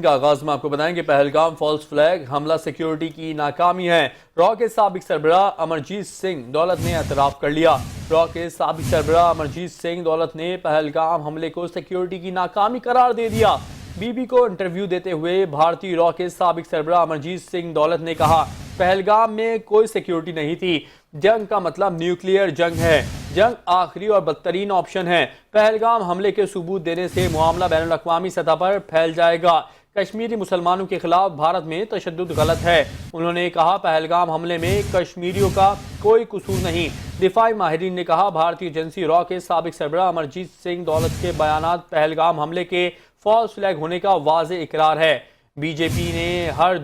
का आगाज में आपको बताएं कि पहलगाम फॉल्स फ्लैग हमला सिक्योरिटी की नाकामी है। रॉ के साबिक सरबराह अमरजीत सिंह दौलत ने एतराफ कर लिया। रॉ के साबिक सरबराह अमरजीत सिंह दौलत ने पहलगाम हमले को सिक्योरिटी की नाकामी करार दे दिया। बीबी को इंटरव्यू देते हुए भारतीय रॉ के साबिक सरबराह अमरजीत सिंह दौलत ने कहा, पहलगाम में कोई सिक्योरिटी नहीं थी। जंग का मतलब न्यूक्लियर जंग है। जंग आखिरी और बदतरीन ऑप्शन है। पहलगाम हमले के सबूत देने से मामला बैनुल-अक़वामी सतह पर फैल जाएगा। कश्मीरी मुसलमानों के खिलाफ भारत में तशद्दुद गलत है। उन्होंने कहा, पहलगाम हमले में कश्मीरियों का कोई कसूर नहीं। दिफाई माहिरीन ने कहा, भारतीय एजेंसी रॉ के साबिक सरबराह अमरजीत सिंह दौलत के बयानात पहलगाम हमले के फॉल्स फ्लैग होने का वाज़ेह इकरार है। बीजेपी ने हर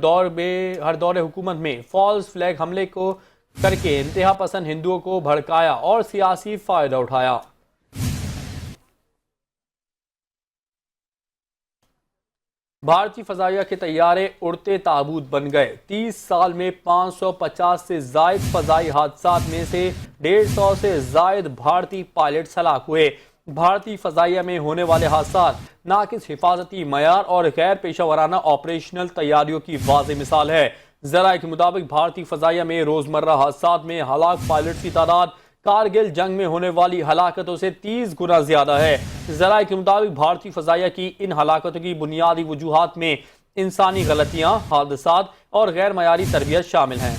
दौर हुकूमत में फॉल्स फ्लैग हमले को करके इंतहा पसंद हिंदुओं को भड़काया और सियासी फायदा उठाया। भारतीय फजाइया के तैयारे उड़ते ताबूत बन गए। 30 साल में 550 से जायद फजाई हादसात में से 150 से जायद भारतीय पायलट हलाक हुए। भारतीय फजाइया में होने वाले हादसात नाकिस हिफाजती मयार और गैर पेशा वराना ऑपरेशनल तैयारियों की वाज़ेह मिसाल है। ज़राए के मुताबिक भारतीय फजाइया में रोजमर्रा हादसात में हलाक पायलट की तादाद कारगिल जंग में होने वाली हलाकतों से 30 गुना ज्यादा है। ज़राए के मुताबिक भारतीय फजाइया की इन हलाकतों की बुनियादी वजूहात में इंसानी गलतियां, हादसात और गैर मयारी तरबियत शामिल हैं।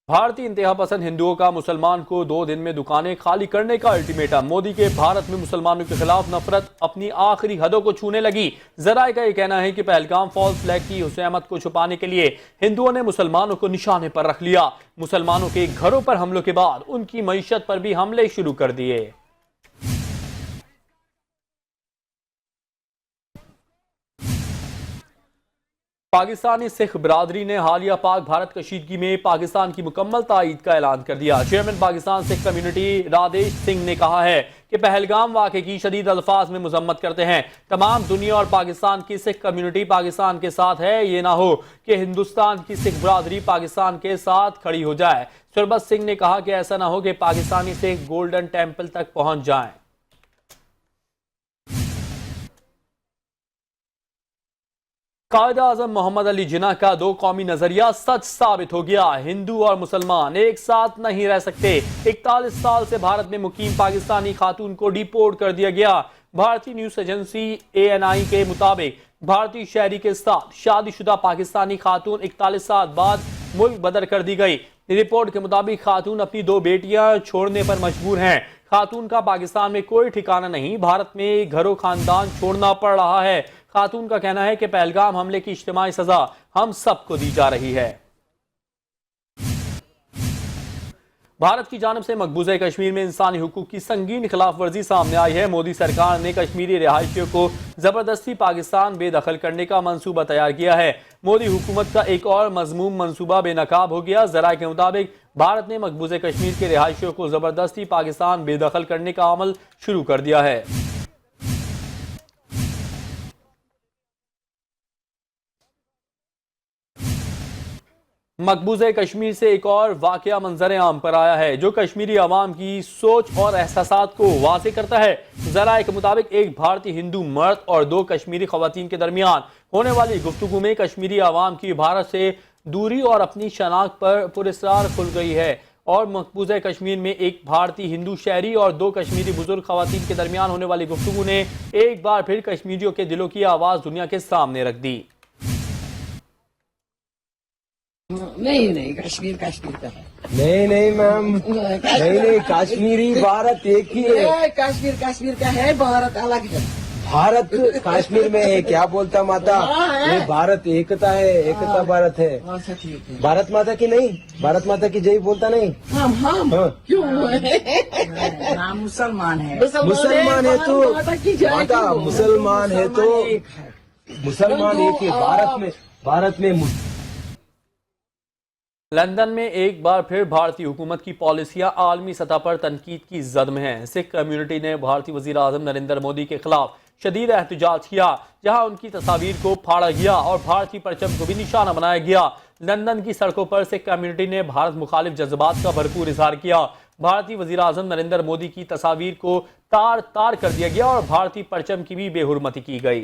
भारतीय इंतहा पसंद हिंदुओं का मुसलमान को 2 दिन में दुकानें खाली करने का अल्टीमेटम। मोदी के भारत में मुसलमानों के खिलाफ नफरत अपनी आखिरी हदों को छूने लगी। ज़राए का यह कहना है कि पहलगाम फॉल्स फ्लैग की हुसैमत को छुपाने के लिए हिंदुओं ने मुसलमानों को निशाने पर रख लिया। मुसलमानों के घरों पर हमलों के बाद उनकी मईशत पर भी हमले शुरू कर दिए। पाकिस्तानी सिख बरादरी ने हालिया पाक भारत कशीदगी में पाकिस्तान की मुकम्मल तायीद का ऐलान कर दिया। चेयरमैन पाकिस्तान सिख कम्युनिटी राधेश सिंह ने कहा है कि पहलगाम वाक़े की शदीद अल्फाज में मजम्मत करते हैं। तमाम दुनिया और पाकिस्तान की सिख कम्युनिटी पाकिस्तान के साथ है। ये ना हो कि हिंदुस्तान की सिख बरादरी पाकिस्तान के साथ खड़ी हो जाए। सरबत सिंह ने कहा कि ऐसा ना हो कि पाकिस्तानी सिख गोल्डन टेम्पल तक पहुंच जाएं। कायद आजम मोहम्मद अली जिन्ना का 2 कौमी नजरिया सच साबित हो गया। हिंदू और मुसलमान एक साथ नहीं रह सकते। 41 साल से भारत में मुकीम पाकिस्तानी खातून को डिपोर्ट कर दिया गया। भारतीय न्यूज एजेंसी ANI के मुताबिक भारतीय शहरी के साथ शादीशुदा पाकिस्तानी खातून 41 साल बाद मुल्क बदर कर दी गई। रिपोर्ट के मुताबिक खातून अपनी 2 बेटियां छोड़ने पर मजबूर हैं। खातून का पाकिस्तान में कोई ठिकाना नहीं, भारत में घरों खानदान छोड़ना पड़ रहा है। खातून का कहना है कि पहलगाम हमले की इज्तिमाई सजा हम सबको दी जा रही है। भारत की जानिब से मकबूजा कश्मीर में इंसानी हुकूक की संगीन खिलाफ वर्जी सामने आई है। मोदी सरकार ने कश्मीरी रिहायशियों को जबरदस्ती पाकिस्तान बेदखल करने का मंसूबा तैयार किया है। मोदी हुकूमत का एक और मजमूम मंसूबा बेनकाब हो गया। ज़राए के मुताबिक भारत ने मकबूजा कश्मीर के रिहायशियों को जबरदस्ती पाकिस्तान बेदखल करने का अमल शुरू कर दिया है। मकबूज़े कश्मीर से एक और वाकया मंजर आम पर आया है जो कश्मीरी अवाम की सोच और एहसासात को वाज़ेह करता है। ज़राए के मुताबिक एक भारतीय हिंदू मर्द और 2 कश्मीरी खवातीन के दरमियान होने वाली गुफ्तगू में कश्मीरी अवाम की भारत से दूरी और अपनी शनाख्त पर पुरस्कार खुल गई है। और मकबूज़ा कश्मीर में एक भारतीय हिंदू शहरी और 2 कश्मीरी बुजुर्ग खवातीन के दरमियान होने वाली गुफ्तगू ने एक बार फिर कश्मीरियों के दिलों की आवाज़ दुनिया के सामने रख दी। नहीं कश्मीर का है। नहीं मैम, नहीं कश्मीरी भारत एक ही है। कश्मीर का है, भारत अलग है। भारत कश्मीर में है, क्या बोलता माता? ये भारत एकता है, एकता भारत है। अच्छा ठीक है। भारत माता की नहीं, भारत माता की जय बोलता नहीं। हम क्यों मुसलमान है तो माता, मुसलमान है तो मुसलमान एक है। भारत में लंदन में एक बार फिर भारतीय हुकूमत की पॉलिसियां आलमी सतह पर तनकीद की जद में हैं। सिख कम्युनिटी ने भारतीय वजीर आजम नरेंद्र मोदी के खिलाफ शदीद एहतजाज किया, जहां उनकी तस्वीर को फाड़ा गया और भारतीय परचम को भी निशाना बनाया गया। लंदन की सड़कों पर सिख कम्युनिटी ने भारत मुखालिफ जज्बात का भरपूर इजहार किया। भारतीय वजीर आजम नरेंद्र मोदी की तस्वीर को तार तार कर दिया गया और भारतीय परचम की भी बेहुरमती की गई।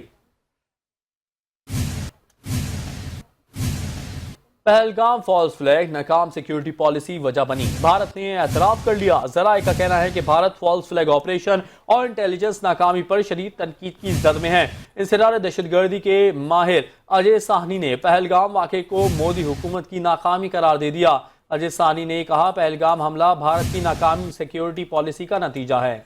पहलगाम फॉल्स फ्लैग नाकाम सिक्योरिटी पॉलिसी वजह बनी, भारत ने एतराफ कर लिया। जराए का कहना है कि भारत फॉल्स फ्लैग ऑपरेशन और इंटेलिजेंस नाकामी पर शदीद तनकीद की जद में है। इंसदाद दहशतगर्दी के माहिर अजय साहनी ने पहलगाम वाक़े को मोदी हुकूमत की नाकामी करार दे दिया। अजय साहनी ने कहा, पहलगाम हमला भारत की नाकामी सिक्योरिटी पॉलिसी का नतीजा है।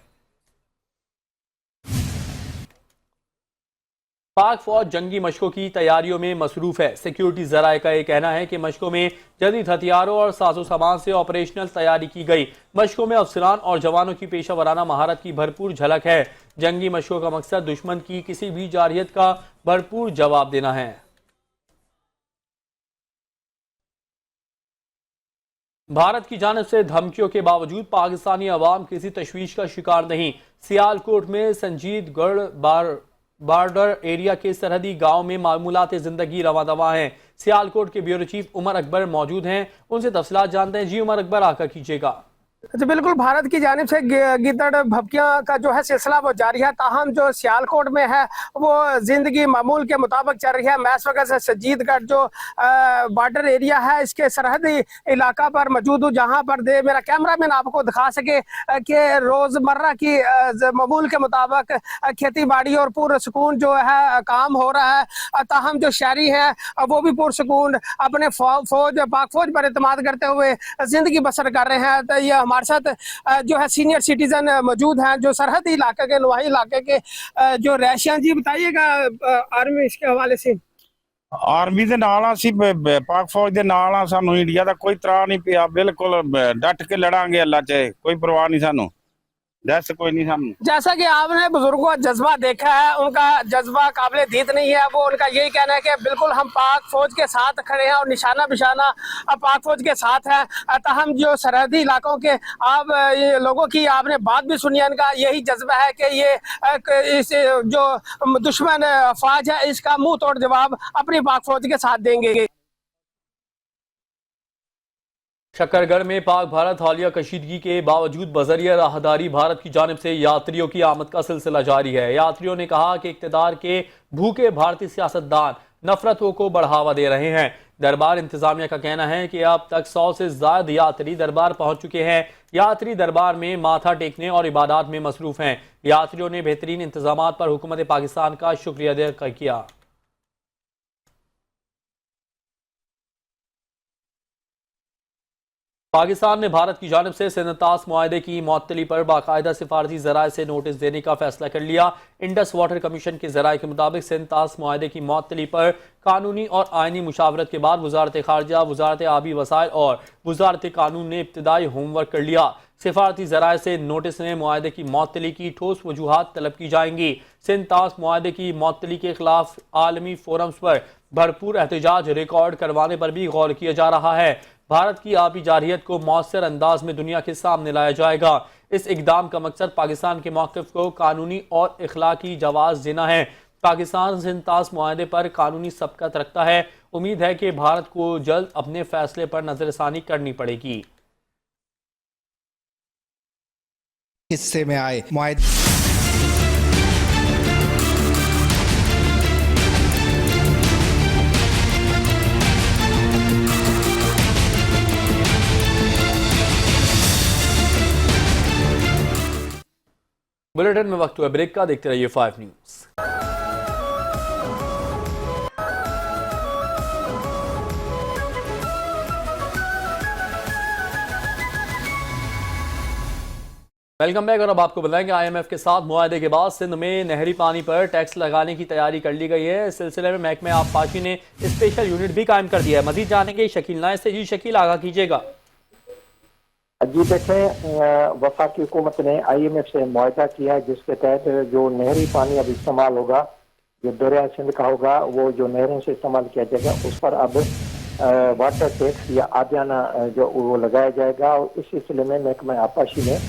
पाक फौज जंगी मशकों की तैयारियों में मसरूफ है। सिक्योरिटी जराए का यह कहना है कि मशकों में जदीद हथियारों और साजो सामान से ऑपरेशनल तैयारी की गई। मशकों में अफसरान और जवानों की पेशा वराना महारत की भरपूर झलक है। जंगी मशकों का मकसद दुश्मन की किसी भी जारहियत का भरपूर जवाब देना है। भारत की जानिब से धमकियों के बावजूद पाकिस्तानी अवाम किसी तशवीश का शिकार नहीं। सियालकोट में संजीदगढ़ बॉर्डर एरिया के सरहदी गांव में मामूलात जिंदगी रवा दवा हैं। सियालकोट के ब्यूरो चीफ उमर अकबर मौजूद हैं, उनसे तफसीलात जानते हैं। जी उमर अकबर, आकर कीजिएगा। जी बिल्कुल, भारत की जानिब से गिद्दड़ भपकियां का जो है सिलसिला वो जारी है। ताहम जो सियालकोट में है वो जिंदगी मामूल के मुताबिक चल रही है। मैं इस वक्त से संजीदगढ़ जो बॉर्डर एरिया है इसके सरहदी इलाका पर मौजूद हूँ, जहाँ पर मेरा कैमरामैन आपको दिखा सके कि रोजमर्रा की मामूल के मुताबिक खेती बाड़ी और पुरसकून जो है काम हो रहा है। ताहम जो शहरी है वो भी पुरसकून अपने पाक फौज पर एतमाद करते हुए जिंदगी बसर कर रहे हैं। तो ये हमारे साथ जो है सीनियर सिटीजन मौजूद हैं जो सरहदी इलाके के नुआही इलाके के जो रैशियान। जी बताइएगा, आर्मी इसके हवाले से। आर्मी दे नाल असीं पाक फौज दे नाल आ, सानू इंडिया दा कोई त्राह नहीं पिया, बिल्कुल डट के लड़ांगे अल्लाह चाहे, कोई परवाह नहीं सानू, दहशत कोई नहीं सानू। जैसा कि आपने बुजुर्गों का जज्बा देखा है, उनका जज्बा काबिल दीद नहीं है। वो उनका यही कहना है कि बिल्कुल हम पाक फौज के साथ खड़े हैं और निशाना बिशाना पाक फौज के साथ है। ताहम जो सरहदी इलाकों के आप ये लोगों की आपने बात भी सुनी है, इनका यही जज्बा है कि ये इस जो दुश्मन फौज है इसका मुंह तोड़ जवाब अपनी पाक फौज के साथ देंगे। शकरगढ़ में पाक भारत हालिया कशीदगी के बावजूद बजरिया राहदारी भारत की जानिब से यात्रियों की आमद का सिलसिला जारी है। यात्रियों ने कहा कि इक्तदार के भूखे भारतीय सियासतदान नफरतों को बढ़ावा दे रहे हैं। दरबार इंतजामिया का कहना है कि अब तक 100 से ज्यादा यात्री दरबार पहुंच चुके हैं। यात्री दरबार में माथा टेकने और इबादत में मसरूफ हैं। यात्रियों ने बेहतरीन इंतजाम पर हुकूमत पाकिस्तान का शुक्रिया अदा किया। पाकिस्तान ने भारत की जानिब से सिंध-तास मुआहदे की मुअत्तली पर बाकायदा सिफारती जराए से नोटिस देने का फैसला कर लिया। इंडस वाटर कमीशन के जराए के मुताबिक सिंध-तास मुआहदे की मुअत्तली पर कानूनी और आइनी मुशावरत के बाद वजारत खारजा, वजारत आबी वसाइल और वजारत कानून ने इब्तदाई होमवर्क कर लिया। सिफारती जराए से नोटिस में मुआहदे की मुअत्तली की ठोस वजूहात तलब की जाएंगी। सिंध-तास मुआहदे की मुअत्तली के खिलाफ आलमी फोरम्स पर भरपूर एहतजाज रिकॉर्ड करवाने पर भी गौर किया जा रहा है। भारत की आबी जारहियत को मौसर अंदाज में दुनिया के सामने लाया जाएगा। इस इकदाम का मकसद पाकिस्तान के मौक़िफ़ को कानूनी और इखलाकी जवाज़ देना है। पाकिस्तान सिंध-तास मुआहदे पर कानूनी सबकत रखता है। उम्मीद है कि भारत को जल्द अपने फैसले पर नजरसानी करनी पड़ेगी। हिस्से में आए मुआहदे बुलेटिन में वक्त हुआ ब्रेक का, देखते रहिए 5 न्यूज़। Welcome back. और अब आपको बताएंगे IMF के साथ मुआहदे के बाद सिंध में नहरी पानी पर टैक्स लगाने की तैयारी कर ली गई है। इस सिलसिले में महकमे आबपाशी ने स्पेशल यूनिट भी कायम कर दिया है। मजीद जानेंगे शकील नायस से। जी शकील, आगाह कीजिएगा। जी देखें, वफाकी हुकूमत ने IMF से मुआहदा किया है जिसके तहत जो नहरी पानी अब इस्तेमाल होगा, जो दरिया सिंध का होगा, वो जो नहरों से इस्तेमाल किया जाएगा उस पर अब वाटर टैक्स या आदियाना जो वो लगाया जाएगा। और इस सिलसिले में महकमा आबपाशी ने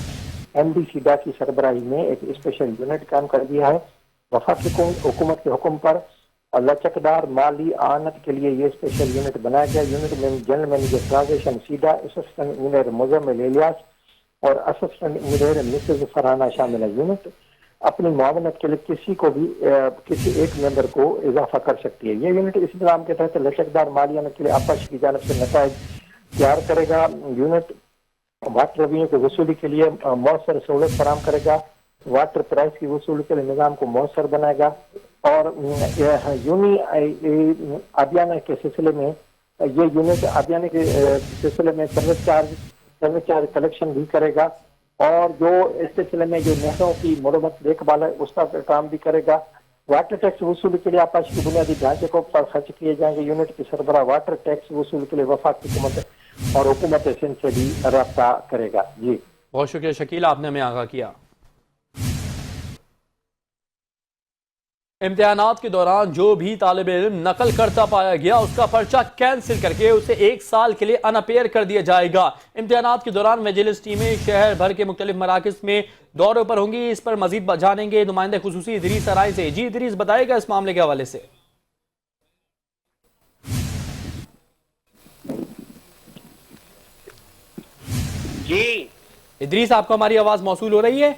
MD सीडा की सरबराही में एक स्पेशल यूनिट कायम कर दिया है। वफाकी हुकूमत के हुक्म पर लचकदार माली आनत के लिए ये स्पेशल यूनिट बनाया गया। यूनिट में general manager transaction SIDA, assistant engineer Muzammil Ilyas, और असिस्टेंट इंजीनियर मिसेज फरहाना शामिल है। यूनिट अपनी मुआवनत के लिए किसी को भी किसी एक मेंबर को इजाफा कर सकती है। ये यूनिट इस निज़ाम के तहत लचकदार मालियाना के लिए आपस की जानब से नताइज तैयार करेगा। यूनिट वाटर रेवेन्यू की वसूली के लिए मौसर सहूलत फराम करेगा, वाटर प्राइस की वसूली के लिए निज़ाम को मौसर बनाएगा और यूनी आबियाना के सिलसिले में ये यूनिट आबियाना के सिलसिले में सर्विस चार्ज कलेक्शन भी करेगा और जो इस सिलसिले में जो नहरों की मरम्मत देखभाल है उसका काम भी करेगा। वाटर टैक्स वसूली के लिए आपाश की बुनियादी ढांचे को पर खर्च किए जाएंगे। यूनिट की सरबराह वाटर टैक्स वसूली के लिए वफाकी हुकूमत और हुकूमत सिंध से भी रब्ता करेगा। जी बहुत शुक्रिया शकील, आपने हमें आगाह किया। इम्तिहानात के दौरान जो भी तालिब इल्म नकल करता पाया गया उसका पर्चा कैंसिल करके उसे 1 साल के लिए अनअपेयर कर दिया जाएगा। इम्तिहानात के दौरान विजिलेंस टीमें शहर भर के मुख्तलिफ मराकज में दौरों पर होंगी। इस पर मजीद जानेंगे नुमाइंदे खुसूसी इदरीस सराय से। जी इदरीस, बताएगा इस मामले के हवाले से। जी इदरीस, आपको हमारी आवाज मौसूल हो रही है?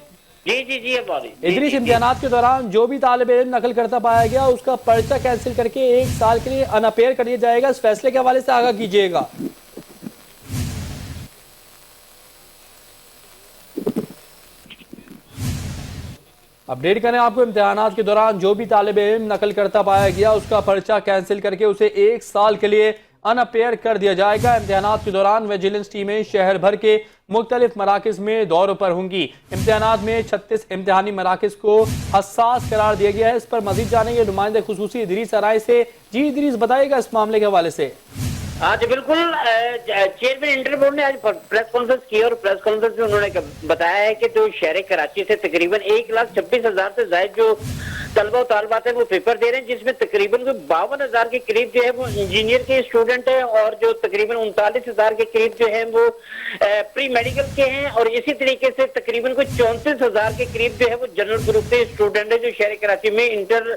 जी जी जी इदरीस, इम्तिहानात के दौरान जो भी तालिब इल्म नकल करता पाया गया उसका पर्चा कैंसिल करके 1 साल के लिए अनअपेयर कर दिया जाएगा। इस फैसले के हवाले से आगाह कीजिएगा। अपडेट करें आपको, इम्तिहानात के दौरान जो भी तालिब इल्म नकल करता पाया गया उसका पर्चा कैंसिल करके उसे 1 साल के लिए अनअपेयर कर दिया जाएगा। इम्तिहानात के दौरान विजिलेंस टीमें शहर भर के मुख्तलिफ मराकज में दौरों पर होंगी। इम्तिहानात में 36 इम्तिहानी मराकज को हसास करार दिया गया है। इस पर मजीद जानेंगे नुमाइंदे खुसूसी इदरीस सराय से। जी इदरीस, बताइएगा इस मामले के हवाले से। हाँ जी बिल्कुल, चेयरमैन इंटर बोर्ड ने आज प्रेस कॉन्फ्रेंस की और प्रेस कॉन्फ्रेंस में उन्होंने बताया है कि जो शहर कराची से तकरीबन 1,26,000 से ज्यादा जो तलबा और तालबात है वो पेपर दे रहे हैं, जिसमें तकरीबन 52,000 के करीब जो है वो इंजीनियर के स्टूडेंट हैं और जो तकरीबन 39,000 के करीब जो है वो प्री मेडिकल के हैं और इसी तरीके से तकरीबन कोई 34,000 के करीब जो है वो जनरल ग्रुप के स्टूडेंट है जो शहर कराची में इंटर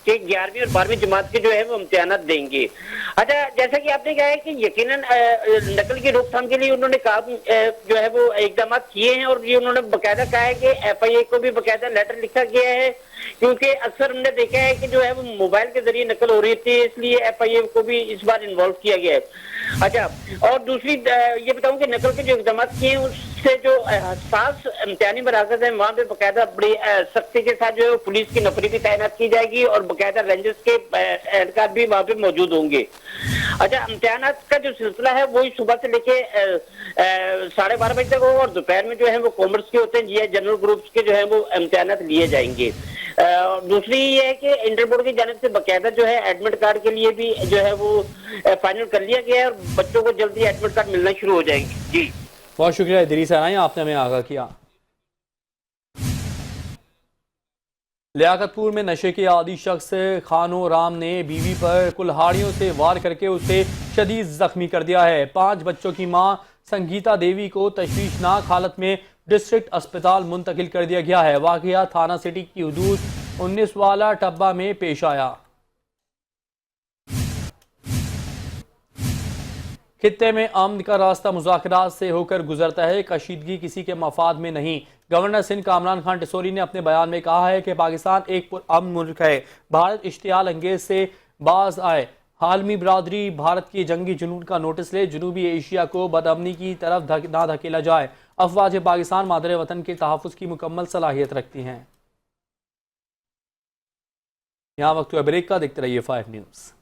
के 11वीं और 12वीं जमात के जो है वो इम्तिहानात देंगे। अच्छा, जैसा कि आपने कहा है कि यकीनन नकल की रोकथाम के लिए उन्होंने काम जो है वो इकदाम किए हैं और ये उन्होंने बकायदा कहा है कि FIA को भी बकायदा लेटर लिखा गया है, क्योंकि अक्सर हमने देखा है कि जो है वो मोबाइल के जरिए नकल हो रही थी, इसलिए FIA को भी इस बार इन्वॉल्व किया गया है। अच्छा, और दूसरी ये बताऊं कि नकल के जो इकदाम किए हैं उससे जो हसास इम्तिहानी मराकज़ है वहाँ पे बकायदा बड़ी सख्ती के साथ जो है पुलिस की नफरी भी तैनात की जाएगी और बकायदा रेंजर्स के एहलकार भी वहाँ पे मौजूद होंगे। अच्छा, इम्तिहानात का जो सिलसिला है वही सुबह से लेके 12:30 बजे तक होगा और दोपहर में जो है वो कॉमर्स के होते हैं, ये जनरल ग्रुप्स के जो है वो इम्तिहानात लिए जाएंगे। दूसरी ये है कि इंटर बोर्ड की जानिब से बकायदा जो है एडमिट कार्ड के लिए भी जो है वो फाइनल कर लिया गया है और बच्चों को जल्दी एडमिट कार्ड मिलना शुरू हो जाएंगे। जी बहुत शुक्रिया इदरीस सराय, आपने हमें आगाह किया। लियाकतपुर में नशे के आदी शख्स खानो राम ने बीवी पर कुल्हाड़ियों से वार करके उसे शदीद जख्मी कर दिया है। 5 बच्चों की मां संगीता देवी को तशवीशनाक हालत में डिस्ट्रिक्ट अस्पताल मुंतकिल कर दिया गया है। वाकया थाना सिटी की हदूद 19 वाला टब्बा में पेश आया। खित्ते में अमन का रास्ता मुज़ाकरात से होकर गुजरता है, कशीदगी किसी के मफाद में नहीं। गवर्नर सिंध कामरान खान टिसोरी ने अपने बयान में कहा है कि पाकिस्तान एक पुरअमन मुल्क है। भारत इश्तियाल अंगेज से बाज आए, आलमी बरादरी भारत के जंगी जुनून का नोटिस ले, जनूबी एशिया को बदअमनी की तरफ ना धकेला जाए। अफवाज पाकिस्तान मादर वतन के तहफ़्फ़ुज़ की मुकम्मल सलाहियत रखती हैं। यहाँ वक्त हुआ ब्रेक का, देखते रहिए 5 न्यूज़।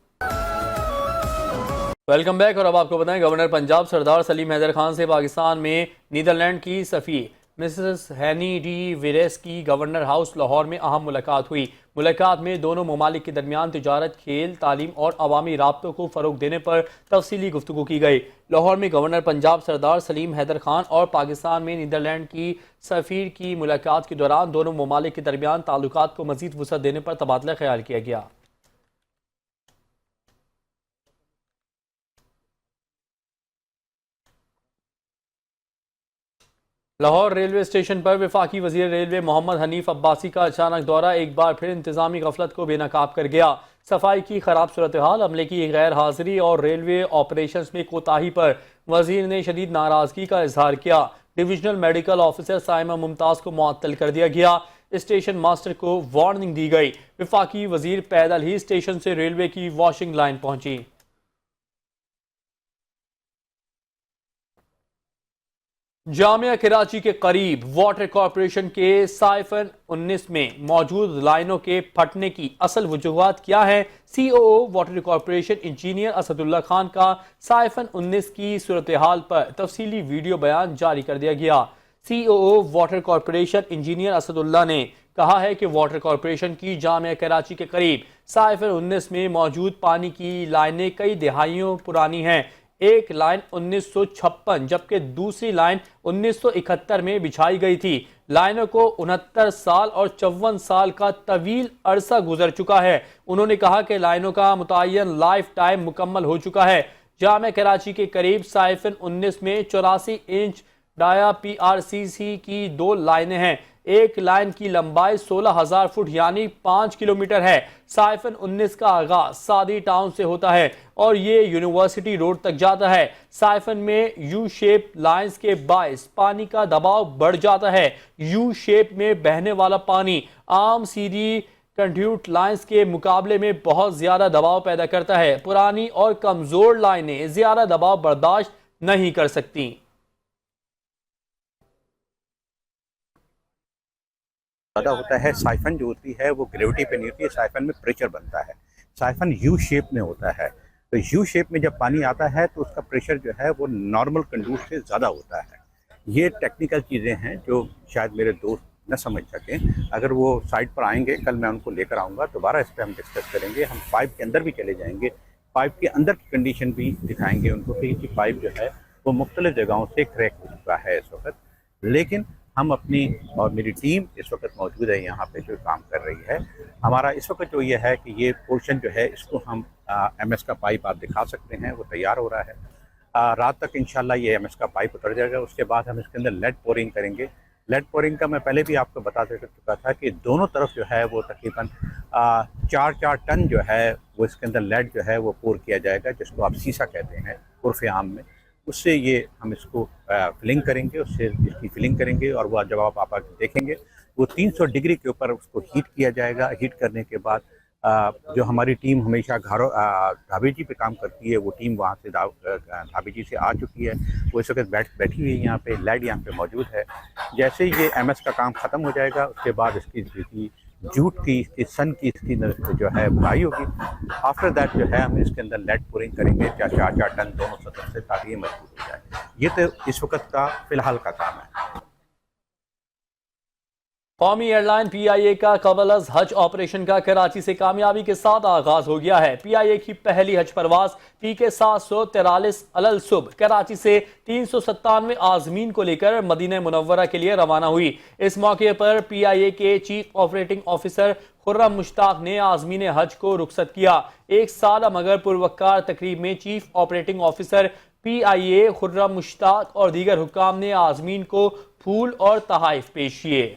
Welcome back. और अब आपको बताएं, गवर्नर पंजाब सरदार सलीम हैदर खान से पाकिस्तान में नीदरलैंड की सफ़ीर मिसेस हैनी डी विरेस की गवर्नर हाउस लाहौर में अहम मुलाकात हुई। मुलाकात में दोनों ममालिक के दरमियान तिजारत, खेल, तालीम और अवामी राब्तों को फ़रोग देने पर तफसीली गुफ्तगू की गई। लाहौर में गवर्नर पंजाब सरदार सलीम हैदर खान और पाकिस्तान में नीदरलैंड की सफ़ीर की मुलाकात के दौरान दोनों ममालिक के दरमियान ताल्लुकात को मज़ीद वुसअत देने पर तबादला ख्याल किया गया। लाहौर रेलवे स्टेशन पर वफाकी वज़ीर रेलवे मोहम्मद हनीफ अब्बासी का अचानक दौरा एक बार फिर इंतजामी गफलत को बेनकाब कर गया। सफाई की खराब सूरत हाल, अमले की गैर हाजिरी और रेलवे ऑपरेशंस में कोताही पर वजीर ने शदीद नाराजगी का इजहार किया। Divisional medical officer Saima Mumtaz को मुअत्तल कर दिया गया। स्टेशन मास्टर को वार्निंग दी गई। विफाकी वजीर पैदल ही स्टेशन से रेलवे की वॉशिंग लाइन पहुंची। जामिया कराची के करीब वाटर कॉरपोरेशन के साइफन 19 में मौजूद लाइनों के फटने की असल वजूहात क्या है? COO water corporation engineer Asadullah Khan का साइफन 19 की सूरत हाल पर तफसीली वीडियो बयान जारी कर दिया गया। COO water corporation engineer Asadullah ने कहा है कि वाटर कॉरपोरेशन की जामिया कराची के करीब साइफन 19 में मौजूद पानी की लाइनें कई दहाइयों पुरानी हैं। एक लाइन 1956 जबकि दूसरी लाइन 1971 में बिछाई गई थी। लाइनों को 69 साल और 54 साल का तवील अरसा गुजर चुका है। उन्होंने कहा कि लाइनों का मुतय्यन लाइफ टाइम मुकम्मल हो चुका है। जामिया कराची के करीब साइफन 19 में 84 इंच डाया PRCC की 2 लाइनें हैं। एक लाइन की लंबाई 16,000 फुट यानी 5 किलोमीटर है। साइफन 19 का आगाज सादी टाउन से होता है और ये यूनिवर्सिटी रोड तक जाता है। साइफन में यू शेप लाइंस के बायस पानी का दबाव बढ़ जाता है। यू शेप में बहने वाला पानी आम सीधी कंड्यूट लाइंस के मुकाबले में बहुत ज्यादा दबाव पैदा करता है। पुरानी और कमजोर लाइनें ज्यादा दबाव बर्दाश्त नहीं कर सकती। ज़्यादा होता है। साइफन जो होती है वो ग्रेविटी पे नहीं होती है, साइफन में प्रेशर बनता है। साइफन यू शेप में होता है, तो यू शेप में जब पानी आता है तो उसका प्रेशर जो है वो नॉर्मल कंडूट से ज़्यादा होता है। ये टेक्निकल चीज़ें हैं जो शायद मेरे दोस्त न समझ सकें। अगर वो साइड पर आएंगे, कल मैं उनको लेकर आऊँगा, दोबारा इस पर हम डिस्कस करेंगे। हम पाइप के अंदर भी चले जाएंगे, पाइप के अंदर की कंडीशन भी दिखाएंगे उनको कि पाइप जो है वो मुख्तलिफ जगहों से क्रैक हो चुका है इस वक्त। लेकिन हम अपनी और मेरी टीम इस वक्त मौजूद है यहाँ पे जो काम कर रही है। हमारा इस वक्त जो ये है कि ये पोर्शन जो है इसको हम MS का पाइप आप दिखा सकते हैं, वो तैयार हो रहा है। रात तक इंशाल्लाह ये MS का पाइप उतर जाएगा। उसके बाद हम इसके अंदर लेड पोरिंग करेंगे। लेड पोरिंग का मैं पहले भी आपको बता चुका था कि दोनों तरफ जो है वो तकरीबन 4 टन जो है वो इसके अंदर लेड जो है वो पोर किया जाएगा, जिसको आप सीसा कहते हैं उर्फ़े आम में। उससे ये हम इसको फिलिंग करेंगे, उससे इसकी फिलिंग करेंगे और वह जब आप देखेंगे वो 300 डिग्री के ऊपर उसको हीट किया जाएगा। हीट करने के बाद जो हमारी टीम हमेशा ढाबे जी पे काम करती है, वो टीम वहाँ से ढाबे जी से आ चुकी है। वो इस वक्त बैठी हुई है यहाँ पे, लेड यहाँ पे मौजूद है। जैसे ही ये MS का काम ख़त्म हो जाएगा उसके बाद इसकी जूट की, इसकी सन की, इसकी जो है बुनाई होगी। आफ्टर दैट जो है हम इसके अंदर लेड पोरिंग करेंगे 4 टन दोनों सतह से, ताकि ये मजबूत हो जाए। ये तो इस वक्त का फिलहाल का काम है। कौमी एयरलाइन PIA का कबल अज हज ऑपरेशन का कराची से कामयाबी के साथ आगाज हो गया है। PIA की पहली हज परवाज PK 743 अलल सुबह कराची से 397 आजमीन को लेकर मदीना मुनव्वरा के लिए रवाना हुई। इस मौके पर PIA के chief operating officer Khurram Mushtaq ने आजमीन हज को रुखसत किया। एक साल मगर पुरवकार तकरीब में chief operating officer PIA Khurram Mushtaq और दीगर हुक्काम ने आजमीन को फूल और तहाइफ पेश किए।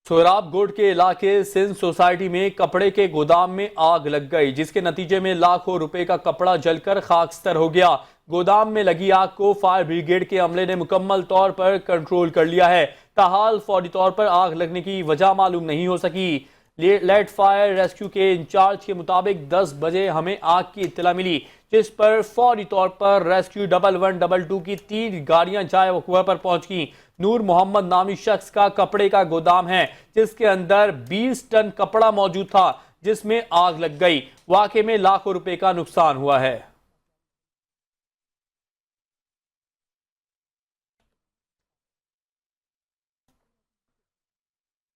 सोहराब गोड के इलाके सिंध सोसाइटी में कपड़े के गोदाम में आग लग गई, जिसके नतीजे में लाखों रुपए का कपड़ा जलकर खाकस्तर हो गया। गोदाम में लगी आग को फायर ब्रिगेड के अमले ने मुकम्मल तौर पर कंट्रोल कर लिया है। ताहाल फौरी तौर पर आग लगने की वजह मालूम नहीं हो सकी। लेट फायर रेस्क्यू के इंचार्ज के मुताबिक 10 बजे हमें आग की इत्तला मिली, जिस पर फौरी तौर पर रेस्क्यू 1112 की 3 गाड़ियां जाए वक़्वा पर पहुंच गईं। नूर मोहम्मद नामी शख्स का कपड़े का गोदाम है, जिसके अंदर 20 टन कपड़ा मौजूद था, जिसमें आग लग गई। वाक़े में लाखों रुपए का नुकसान हुआ है।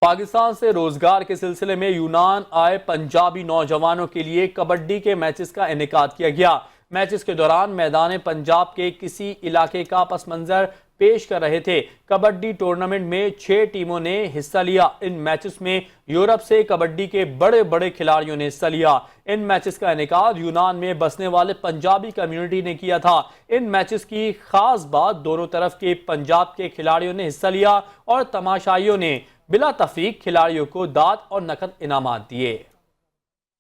पाकिस्तान से रोजगार के सिलसिले में यूनान आए पंजाबी नौजवानों के लिए कबड्डी के मैचेस का इनेकाद किया गया। मैचेस के दौरान मैदान पंजाब के किसी इलाके का पस मंजर पेश कर रहे थे। कबड्डी टूर्नामेंट में 6 टीमों ने हिस्सा लिया। इन मैचेस में यूरोप से कबड्डी के बड़े बड़े खिलाड़ियों ने हिस्सा लिया। इन मैचेस का इनेकाद यूनान में बसने वाले पंजाबी कम्युनिटी ने किया था। इन मैचेस की खास बात, दोनों तरफ के पंजाब के खिलाड़ियों ने हिस्सा लिया और तमाशाइयों ने बिला तफरीक खिलाड़ियों को दाद और नकद इनामात दिए।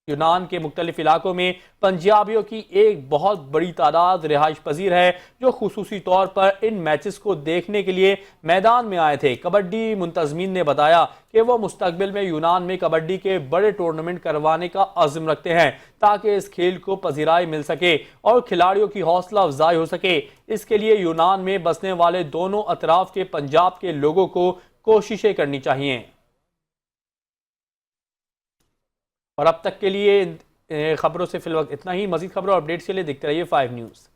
यूनान के मुख्तलिफ इलाकों में पंजाबियों की एक बहुत बड़ी तादाद रिहाइश पजीर है, जो खुसूसी तौर पर इन मैचेस को देखने के लिए मैदान में आए थे। कबड्डी मुंतजमीन ने बताया कि वो मुस्तकबिल में यूनान में कबड्डी के बड़े टूर्नामेंट करवाने का अज़्म रखते हैं, ताकि इस खेल को पजीराई मिल सके और खिलाड़ियों की हौसला अफजाई हो सके। इसके लिए यूनान में बसने वाले दोनों अतराफ के पंजाब के लोगों को कोशिशें करनी चाहिए। और अब तक के लिए खबरों से फिलवक्त इतना ही। मजीद खबरों और अपडेट्स के लिए देखते रहिए 5 न्यूज़।